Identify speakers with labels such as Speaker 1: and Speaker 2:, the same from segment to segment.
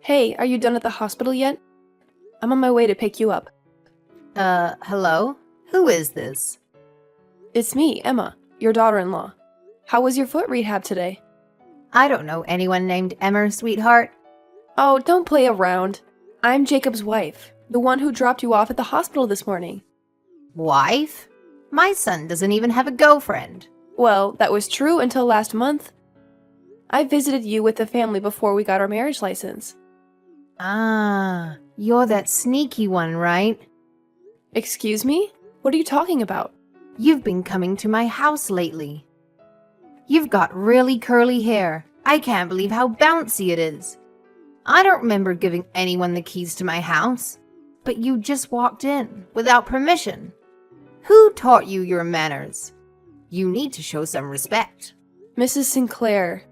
Speaker 1: Hey, are you done at the hospital yet? I'm on my way to pick you up.
Speaker 2: Hello? Who is this?
Speaker 1: It's me, Emma, your daughter-in-law. How was your foot rehab today?
Speaker 2: I don't know anyone named Emma, sweetheart.
Speaker 1: Oh, don't play around. I'm Jacob's wife, the one who dropped you off at the hospital this morning.
Speaker 2: Wife? My son doesn't even have a girlfriend.
Speaker 1: Well, that was true until last month. I visited you with the family before we got our marriage license.
Speaker 2: Ah, you're that sneaky one, right?
Speaker 1: Excuse me? What are you talking about?
Speaker 2: You've been coming to my house lately. You've got really curly hair. I can't believe how bouncy it is. I don't remember giving anyone the keys to my house, but you just walked in without permission. Who taught you your manners? You need to show some respect.
Speaker 1: Mrs. Sinclair,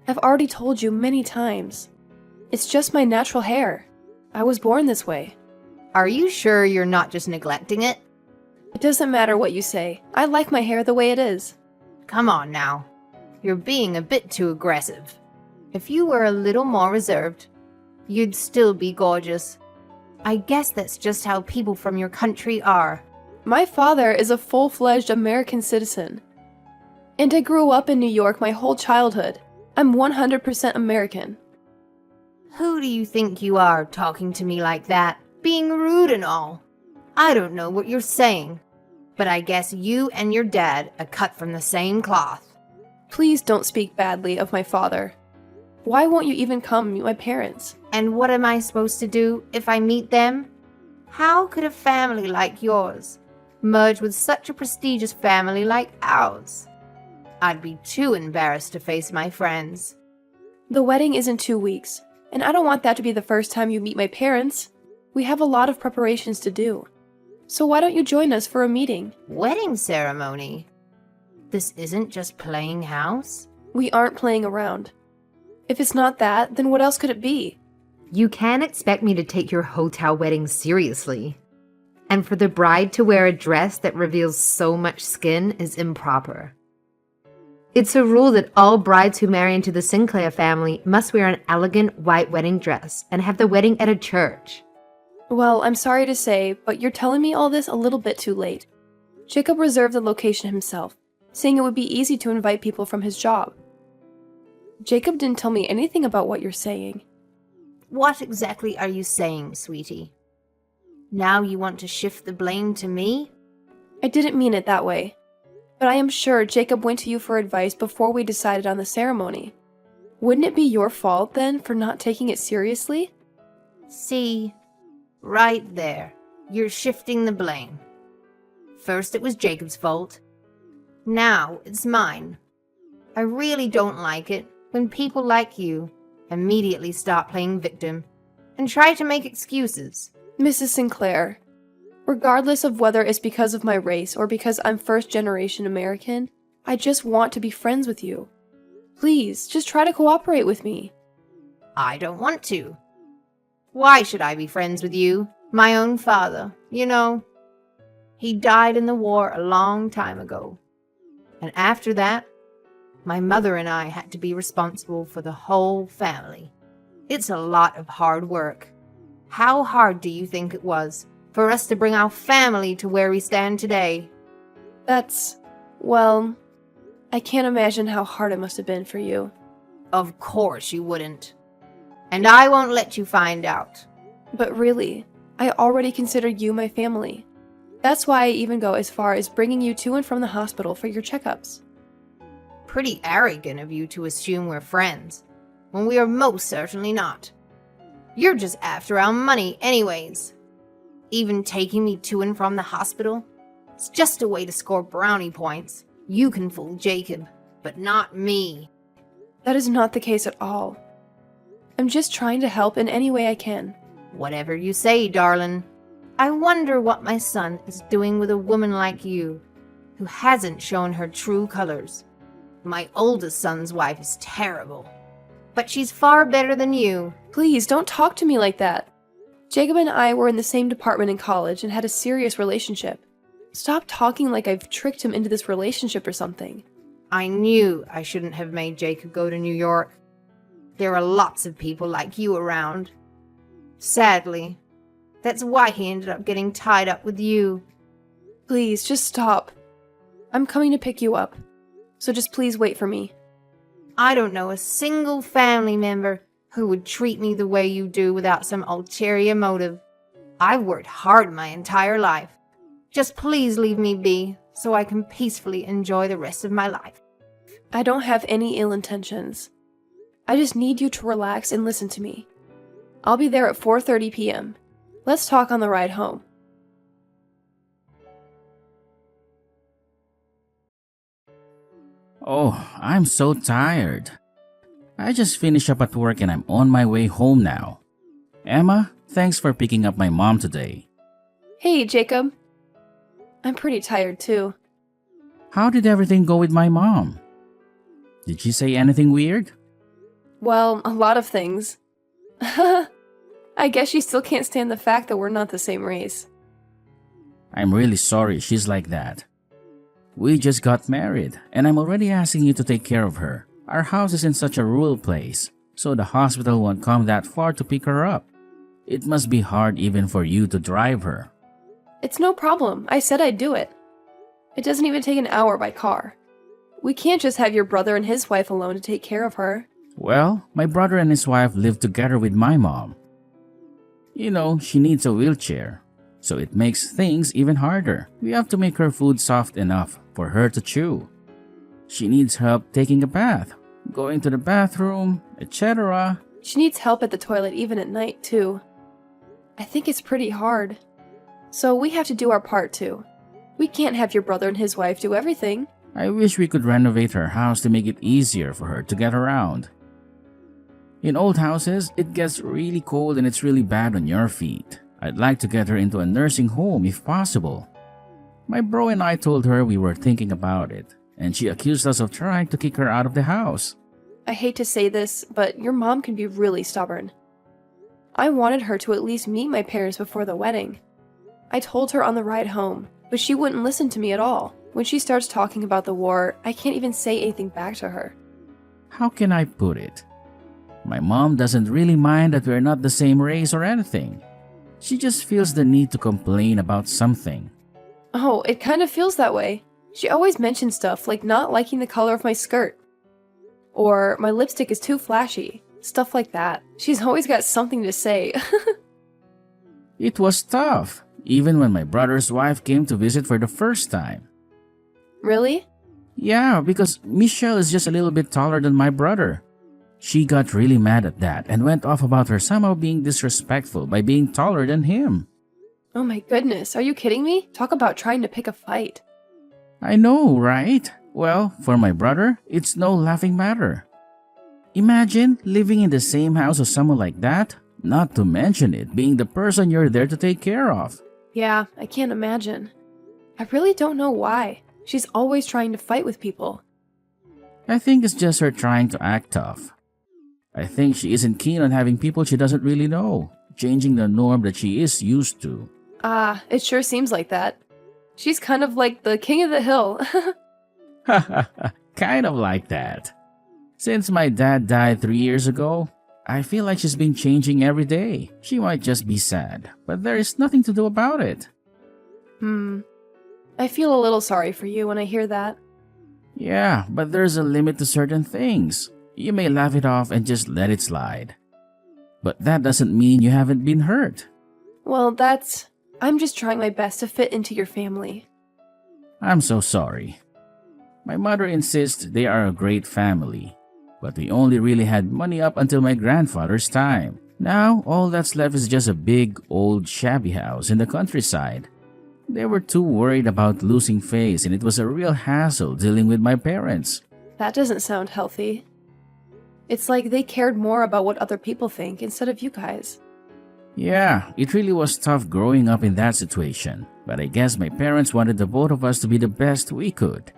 Speaker 1: I've already told you many times. It's just my natural hair. I was born this way.
Speaker 2: Are you sure you're not just neglecting it?
Speaker 1: It doesn't matter what you say. I like my hair the way it is.
Speaker 2: Come on now. You're being a bit too aggressive. If you were a little more reserved, you'd still be gorgeous. I guess that's just how people from your country are.
Speaker 1: My father is a full-fledged American citizen. And I grew up in New York my whole childhood. I'm 100% American.
Speaker 2: Who do you think you are talking to me like that? Being rude and all. I don't know what you're saying, but I guess you and your dad are cut from the same cloth.
Speaker 1: Please don't speak badly of my father. Why won't you even come meet my parents?
Speaker 2: And what am I supposed to do if I meet them? How could a family like yours merge with such a prestigious family like ours? I'd be too embarrassed to face my friends.
Speaker 1: The wedding is in 2 weeks, and I don't want that to be the first time you meet my parents. We have a lot of preparations to do. So why don't you join us for a meeting?
Speaker 2: Wedding ceremony? This isn't just playing house?
Speaker 1: We aren't playing around. If it's not that, then what else could it be?
Speaker 3: You can't expect me to take your hotel wedding seriously. And for the bride to wear a dress that reveals so much skin is improper. It's a rule that all brides who marry into the Sinclair family must wear an elegant white wedding dress and have the wedding at a church.
Speaker 1: Well, I'm sorry to say, but you're telling me all this a little bit too late. Jacob reserved the location himself, saying it would be easy to invite people from his job. Jacob didn't tell me anything about what you're saying.
Speaker 2: What exactly are you saying, sweetie? Now you want to shift the blame to me?
Speaker 1: I didn't mean it that way. But I am sure Jacob went to you for advice before we decided on the ceremony. Wouldn't it be your fault, then, for not taking it seriously?
Speaker 2: See, right there, you're shifting the blame. First it was Jacob's fault. Now it's mine. I really don't like it when people like you immediately start playing victim and try to make excuses.
Speaker 1: Mrs. Sinclair, regardless of whether it's because of my race or because I'm first-generation American, I just want to be friends with you. Please, just try to cooperate with me.
Speaker 2: I don't want to. Why should I be friends with you? My own father, you know. He died in the war a long time ago. And after that, my mother and I had to be responsible for the whole family. It's a lot of hard work. How hard do you think it was for us to bring our family to where we stand today?
Speaker 1: Well, I can't imagine how hard it must have been for you.
Speaker 2: Of course you wouldn't. And I won't let you find out.
Speaker 1: But really, I already consider you my family. That's why I even go as far as bringing you to and from the hospital for your checkups.
Speaker 2: Pretty arrogant of you to assume we're friends, when we are most certainly not. You're just after our money anyways. Even taking me to and from the hospital, it's just a way to score brownie points. You can fool Jacob, but not me.
Speaker 1: That is not the case at all. I'm just trying to help in any way I can.
Speaker 2: Whatever you say, darling. I wonder what my son is doing with a woman like you, who hasn't shown her true colors. My oldest son's wife is terrible, but she's far better than you.
Speaker 1: Please, don't talk to me like that. Jacob and I were in the same department in college and had a serious relationship. Stop talking like I've tricked him into this relationship or something.
Speaker 2: I knew I shouldn't have made Jacob go to New York. there are lots of people like you around. Sadly, that's why he ended up getting tied up with you.
Speaker 1: Please, just stop. I'm coming to pick you up. So just please wait for me.
Speaker 2: I don't know a single family member who would treat me the way you do without some ulterior motive. I've worked hard my entire life. Just please leave me be so I can peacefully enjoy the rest of my life.
Speaker 1: I don't have any ill intentions. I just need you to relax and listen to me. I'll be there at 4:30 p.m. Let's talk on the ride home.
Speaker 4: Oh, I'm so tired. I just finished up at work and I'm on my way home now. Emma, thanks for picking up my mom today.
Speaker 1: Hey, Jacob. I'm pretty tired too.
Speaker 4: How did everything go with my mom? Did she say anything weird?
Speaker 1: Well, a lot of things. I guess she still can't stand the fact that we're not the same race.
Speaker 4: I'm really sorry she's like that. We just got married and I'm already asking you to take care of her. Our house is in such a rural place, so the hospital won't come that far to pick her up. It must be hard even for you to drive her.
Speaker 1: It's no problem. I said I'd do it. It doesn't even take an hour by car. We can't just have your brother and his wife alone to take care of her.
Speaker 4: Well, my brother and his wife live together with my mom. You know, she needs a wheelchair, so it makes things even harder. We have to make her food soft enough for her to chew. She needs help taking a bath, going to the bathroom, etc.
Speaker 1: She needs help at the toilet even at night, too. I think it's pretty hard. So we have to do our part, too. We can't have your brother and his wife do everything.
Speaker 4: I wish we could renovate her house to make it easier for her to get around. In old houses, it gets really cold and it's really bad on your feet. I'd like to get her into a nursing home if possible. My bro and I told her we were thinking about it, and she accused us of trying to kick her out of the house.
Speaker 1: I hate to say this, but your mom can be really stubborn. I wanted her to at least meet my parents before the wedding. I told her on the ride home, but she wouldn't listen to me at all. When she starts talking about the war, I can't even say anything back to her.
Speaker 4: How can I put it? My mom doesn't really mind that we're not the same race or anything. She just feels the need to complain about something.
Speaker 1: Oh, it kind of feels that way. She always mentions stuff like not liking the color of my skirt. Or my lipstick is too flashy. Stuff like that. She's always got something to say.
Speaker 4: It was tough, even when my brother's wife came to visit for the first time.
Speaker 1: Really?
Speaker 4: Yeah, because Michelle is just a little bit taller than my brother. She got really mad at that and went off about her somehow being disrespectful by being taller than him.
Speaker 1: Oh my goodness, are you kidding me? Talk about trying to pick a fight.
Speaker 4: I know, right? Well, for my brother, it's no laughing matter. Imagine living in the same house as someone like that, not to mention it being the person you're there to take care of.
Speaker 1: Yeah, I can't imagine. I really don't know why. She's always trying to fight with people.
Speaker 4: I think it's just her trying to act tough. I think she isn't keen on having people she doesn't really know, changing the norm that she is used to.
Speaker 1: Ah, it sure seems like that. She's kind of like the king of the hill.
Speaker 4: Kind of like that. Since my dad died 3 years ago, I feel like she's been changing every day. She might just be sad, but there is nothing to do about it.
Speaker 1: I feel a little sorry for you when I hear that.
Speaker 4: Yeah, but there's a limit to certain things. You may laugh it off and just let it slide. But that doesn't mean you haven't been hurt.
Speaker 1: Well, I'm just trying my best to fit into your family.
Speaker 4: I'm so sorry. My mother insists they are a great family, but we only really had money up until my grandfather's time. Now, all that's left is just a big, old, shabby house in the countryside. They were too worried about losing face, and it was a real hassle dealing with my parents.
Speaker 1: That doesn't sound healthy. It's like they cared more about what other people think instead of you guys.
Speaker 4: Yeah, it really was tough growing up in that situation, but I guess my parents wanted the both of us to be the best we could.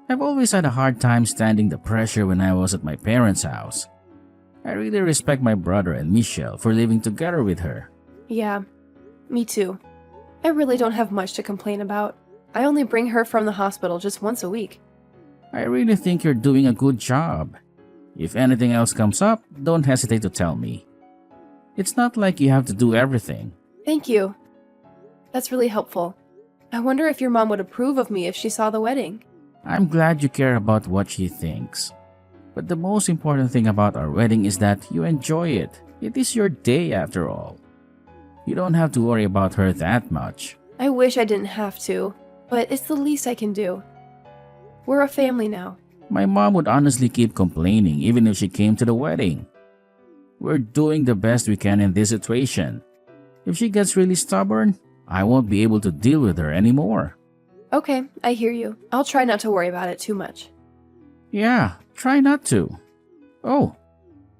Speaker 4: I've always had a hard time standing the pressure when I was at my parents' house. I really respect my brother and Michelle for living together with her.
Speaker 1: Yeah, me too. I really don't have much to complain about. I only bring her from the hospital just once a week.
Speaker 4: I really think you're doing a good job. If anything else comes up, don't hesitate to tell me. It's not like you have to do everything.
Speaker 1: Thank you. That's really helpful. I wonder if your mom would approve of me if she saw the wedding.
Speaker 4: I'm glad you care about what she thinks. But the most important thing about our wedding is that you enjoy it. It is your day after all. You don't have to worry about her that much.
Speaker 1: I wish I didn't have to, but it's the least I can do. We're a family now.
Speaker 4: My mom would honestly keep complaining even if she came to the wedding. We're doing the best we can in this situation. If she gets really stubborn, I won't be able to deal with her anymore.
Speaker 1: Okay, I hear you. I'll try not to worry about it too much.
Speaker 4: Yeah, try not to. Oh,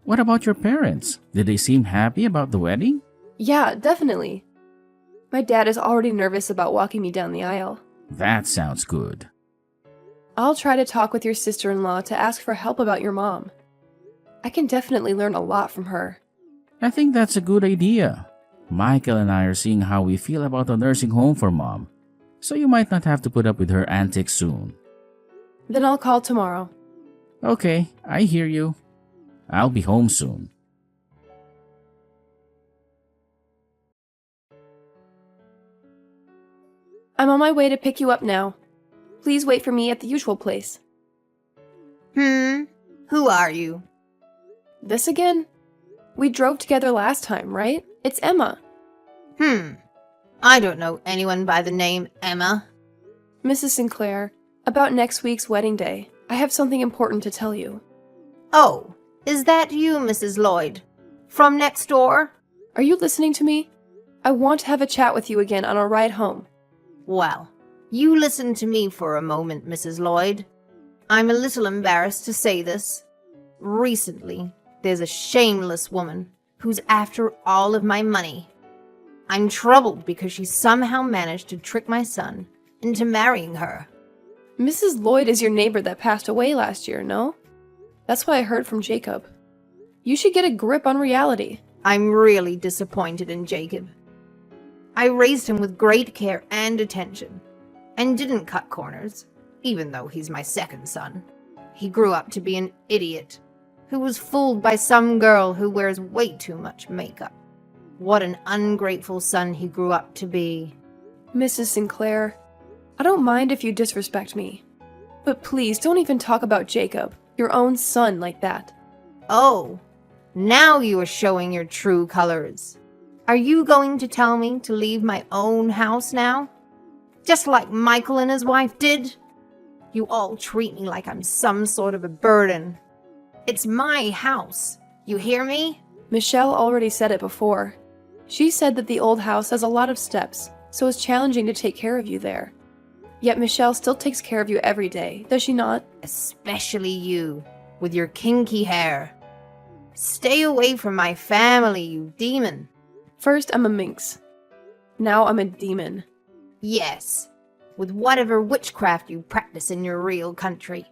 Speaker 4: what about your parents? Did they seem happy about the wedding?
Speaker 1: Yeah, definitely. My dad is already nervous about walking me down the aisle.
Speaker 4: That sounds good.
Speaker 1: I'll try to talk with your sister-in-law to ask for help about your mom. I can definitely learn a lot from her.
Speaker 4: I think that's a good idea. Michael and I are seeing how we feel about the nursing home for mom, so you might not have to put up with her antics soon.
Speaker 1: Then I'll call tomorrow.
Speaker 4: Okay, I hear you. I'll be home soon.
Speaker 1: I'm on my way to pick you up now. Please wait for me at the usual place.
Speaker 2: Who are you?
Speaker 1: This again? We drove together last time, right? It's Emma.
Speaker 2: I don't know anyone by the name Emma.
Speaker 1: Mrs. Sinclair, about next week's wedding day, I have something important to tell you.
Speaker 2: Oh, is that you, Mrs. Lloyd? From next door?
Speaker 1: Are you listening to me? I want to have a chat with you again on our ride home.
Speaker 2: Well, you listen to me for a moment, Mrs. Lloyd. I'm a little embarrassed to say this. Recently, there's a shameless woman who's after all of my money. I'm troubled because she somehow managed to trick my son into marrying her.
Speaker 1: Mrs. Lloyd is your neighbor that passed away last year, no? That's what I heard from Jacob. You should get a grip on reality.
Speaker 2: I'm really disappointed in Jacob. I raised him with great care and attention, and didn't cut corners, even though he's my second son. He grew up to be an idiot, who was fooled by some girl who wears way too much makeup. What an ungrateful son he grew up to be.
Speaker 1: Mrs. Sinclair, I don't mind if you disrespect me, but please don't even talk about Jacob, your own son, like that.
Speaker 2: Oh, now you are showing your true colors. Are you going to tell me to leave my own house now? Just like Michael and his wife did? You all treat me like I'm some sort of a burden. It's my house. You hear me?
Speaker 1: Michelle already said it before. She said that the old house has a lot of steps, so it's challenging to take care of you there. Yet Michelle still takes care of you every day, does she not?
Speaker 2: Especially you, with your kinky hair. Stay away from my family, you demon.
Speaker 1: First, I'm a minx. Now I'm a demon.
Speaker 2: Yes, with whatever witchcraft you practice in your real country.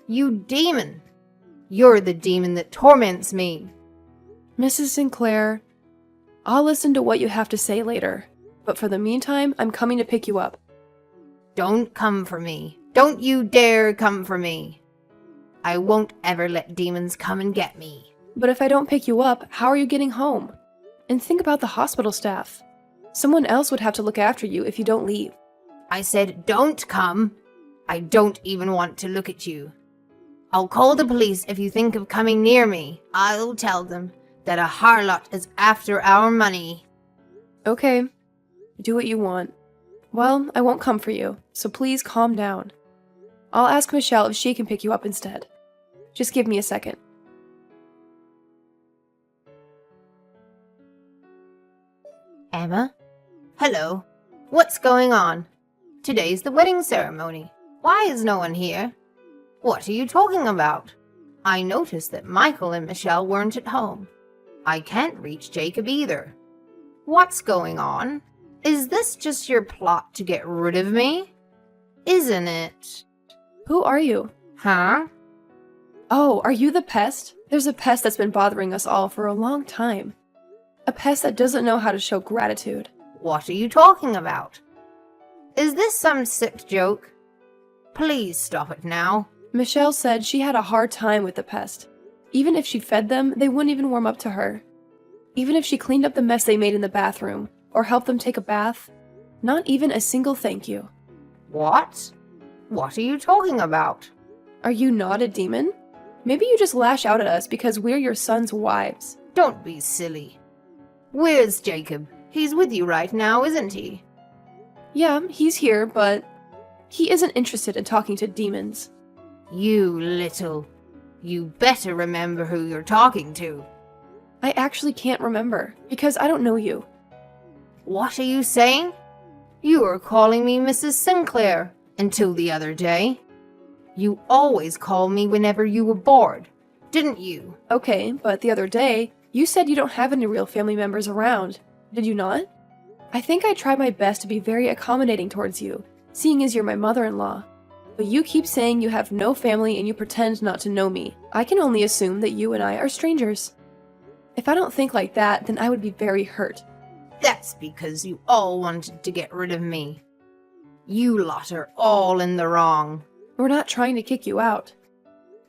Speaker 2: You demon. You're the demon that torments me.
Speaker 1: Mrs. Sinclair, I'll listen to what you have to say later, but for the meantime, I'm coming to pick you up.
Speaker 2: Don't come for me. Don't you dare come for me. I won't ever let demons come and get me.
Speaker 1: But if I don't pick you up, how are you getting home? And think about the hospital staff. Someone else would have to look after you if you don't leave.
Speaker 2: I said don't come. I don't even want to look at you. I'll call the police if you think of coming near me. I'll tell them that a harlot is after our money.
Speaker 1: Okay, do what you want. Well, I won't come for you, so please calm down. I'll ask Michelle if she can pick you up instead. Just give me a second.
Speaker 2: Emma? Hello. What's going on? Today's the wedding ceremony. Why is no one here? What are you talking about? I noticed that Michael and Michelle weren't at home. I can't reach Jacob either. What's going on? Is this just your plot to get rid of me? Isn't it?
Speaker 1: Who are you?
Speaker 2: Huh?
Speaker 1: Oh, are you the pest? There's a pest that's been bothering us all for a long time. A pest that doesn't know how to show gratitude.
Speaker 2: What are you talking about? Is this some sick joke? Please stop it now.
Speaker 1: Michelle said she had a hard time with the pest, Even if she fed them, they wouldn't even warm up to her. Even if she cleaned up the mess they made in the bathroom, or helped them take a bath, not even a single thank you.
Speaker 2: What? What are you talking about?
Speaker 1: Are you not a demon? Maybe you just lash out at us because we're your son's wives.
Speaker 2: Don't be silly. Where's Jacob? He's with you right now, isn't he?
Speaker 1: Yeah, he's here, but he isn't interested in talking to demons.
Speaker 2: You better remember who you're talking to.
Speaker 1: I actually can't remember, because I don't know you.
Speaker 2: What are you saying? You were calling me Mrs. Sinclair until the other day. You always called me whenever you were bored, didn't you?
Speaker 1: Okay, but the other day, you said you don't have any real family members around. Did you not? I think I tried my best to be very accommodating towards you, seeing as you're my mother-in-law. But you keep saying you have no family and you pretend not to know me. I can only assume that you and I are strangers. If I don't think like that, then I would be very hurt.
Speaker 2: That's because you all wanted to get rid of me. You lot are all in the wrong.
Speaker 1: We're not trying to kick you out.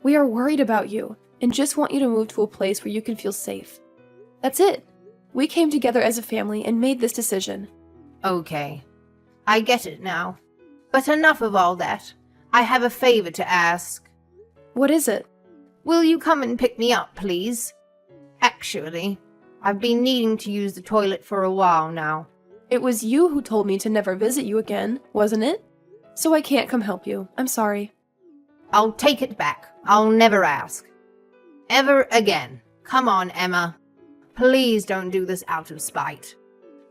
Speaker 1: We are worried about you and just want you to move to a place where you can feel safe. That's it. We came together as a family and made this decision.
Speaker 2: Okay, I get it now. But enough of all that. I have a favor to ask.
Speaker 1: What is it?
Speaker 2: Will you come and pick me up, please? Actually, I've been needing to use the toilet for a while now.
Speaker 1: It was you who told me to never visit you again, wasn't it? So I can't come help you. I'm sorry.
Speaker 2: I'll take it back. I'll never ask. Ever again. Come on, Emma. Please don't do this out of spite.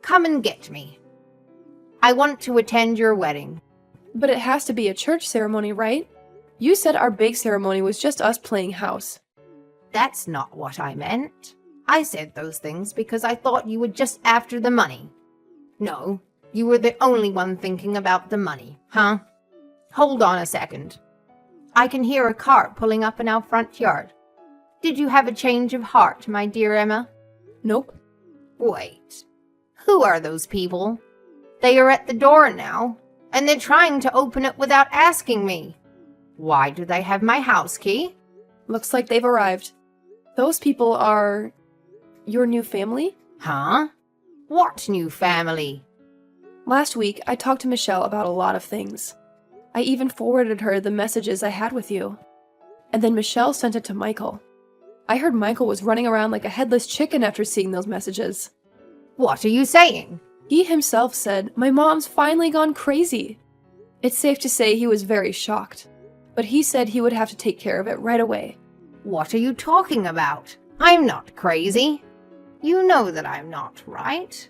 Speaker 2: Come and get me. I want to attend your wedding.
Speaker 1: But it has to be a church ceremony, right? You said our big ceremony was just us playing house.
Speaker 2: That's not what I meant. I said those things because I thought you were just after the money. No, you were the only one thinking about the money, huh? Hold on a second. I can hear a cart pulling up in our front yard. Did you have a change of heart, my dear Emma?
Speaker 1: Nope.
Speaker 2: Wait. Who are those people? They are at the door now, and they're trying to open it without asking me. Why do they have my house key?
Speaker 1: Looks like they've arrived. Those people are... your new family?
Speaker 2: Huh? What new family?
Speaker 1: Last week, I talked to Michelle about a lot of things. I even forwarded her the messages I had with you. And then Michelle sent it to Michael. I heard Michael was running around like a headless chicken after seeing those messages.
Speaker 2: What are you saying?
Speaker 1: He himself said, "My mom's finally gone crazy." It's safe to say he was very shocked. But he said he would have to take care of it right away.
Speaker 2: What are you talking about? I'm not crazy. You know that I'm not, right?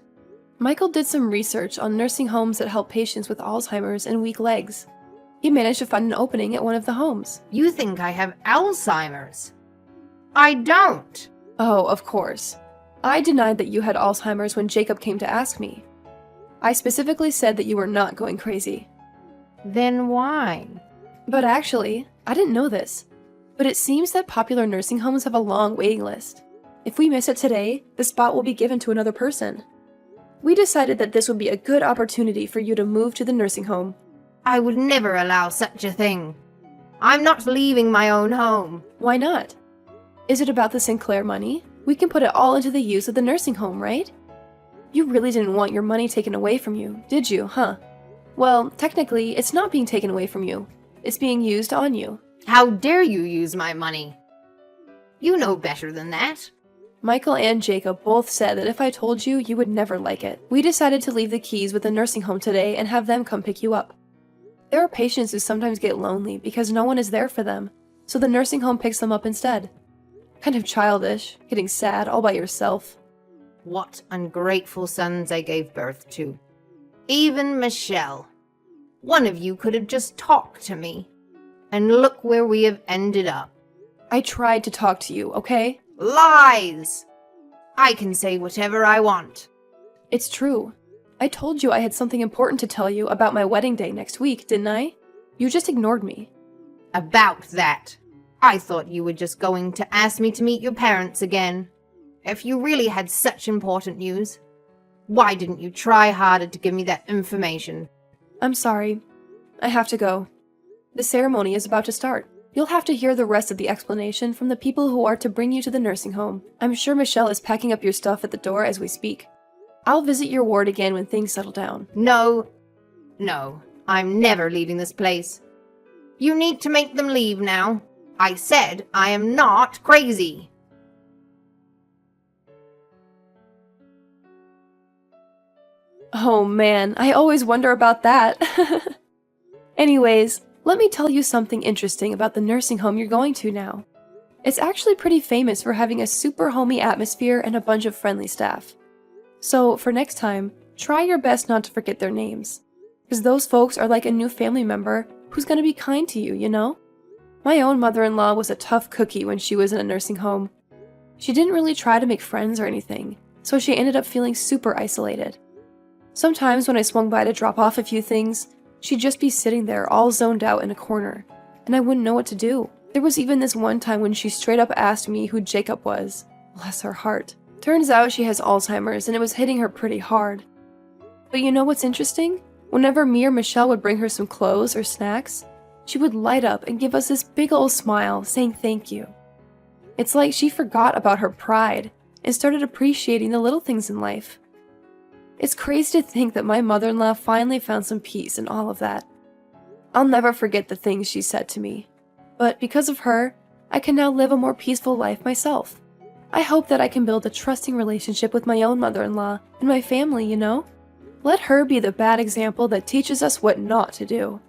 Speaker 1: Michael did some research on nursing homes that help patients with Alzheimer's and weak legs. He managed to find an opening at one of the homes.
Speaker 2: You think I have Alzheimer's? I don't.
Speaker 1: Oh, of course. I denied that you had Alzheimer's when Jacob came to ask me. I specifically said that you were not going crazy.
Speaker 2: Then why?
Speaker 1: But actually, I didn't know this. But it seems that popular nursing homes have a long waiting list. If we miss it today, the spot will be given to another person. We decided that this would be a good opportunity for you to move to the nursing home.
Speaker 2: I would never allow such a thing. I'm not leaving my own home.
Speaker 1: Why not? Is it about the Sinclair money? We can put it all into the use of the nursing home, right? You really didn't want your money taken away from you, did you, huh? Well, technically, it's not being taken away from you. It's being used on you.
Speaker 2: How dare you use my money? You know better than that.
Speaker 1: Michael and Jacob both said that if I told you, you would never like it. We decided to leave the keys with the nursing home today and have them come pick you up. There are patients who sometimes get lonely because no one is there for them, so the nursing home picks them up instead. Kind of childish, getting sad all by yourself.
Speaker 2: What ungrateful sons I gave birth to. Even Michelle. One of you could have just talked to me. And look where we have ended up.
Speaker 1: I tried to talk to you, okay?
Speaker 2: Lies! I can say whatever I want.
Speaker 1: It's true. I told you I had something important to tell you about my wedding day next week, didn't I? You just ignored me.
Speaker 2: About that. I thought you were just going to ask me to meet your parents again. If you really had such important news, why didn't you try harder to give me that information?
Speaker 1: I'm sorry. I have to go. The ceremony is about to start. You'll have to hear the rest of the explanation from the people who are to bring you to the nursing home. I'm sure Michelle is packing up your stuff at the door as we speak. I'll visit your ward again when things settle down.
Speaker 2: No, I'm never leaving this place. You need to make them leave now. I said I am not crazy.
Speaker 1: Oh man, I always wonder about that. Anyways, let me tell you something interesting about the nursing home you're going to now. It's actually pretty famous for having a super homey atmosphere and a bunch of friendly staff. So, for next time, try your best not to forget their names. Because those folks are like a new family member who's gonna be kind to you, you know? My own mother-in-law was a tough cookie when she was in a nursing home. She didn't really try to make friends or anything, so she ended up feeling super isolated. Sometimes when I swung by to drop off a few things, she'd just be sitting there all zoned out in a corner, and I wouldn't know what to do. There was even this one time when she straight up asked me who Jacob was. Bless her heart. Turns out she has Alzheimer's and it was hitting her pretty hard. But you know what's interesting? Whenever me or Michelle would bring her some clothes or snacks, she would light up and give us this big old smile saying thank you. It's like she forgot about her pride and started appreciating the little things in life. It's crazy to think that my mother-in-law finally found some peace in all of that. I'll never forget the things she said to me. But because of her, I can now live a more peaceful life myself. I hope that I can build a trusting relationship with my own mother-in-law and my family, you know? Let her be the bad example that teaches us what not to do.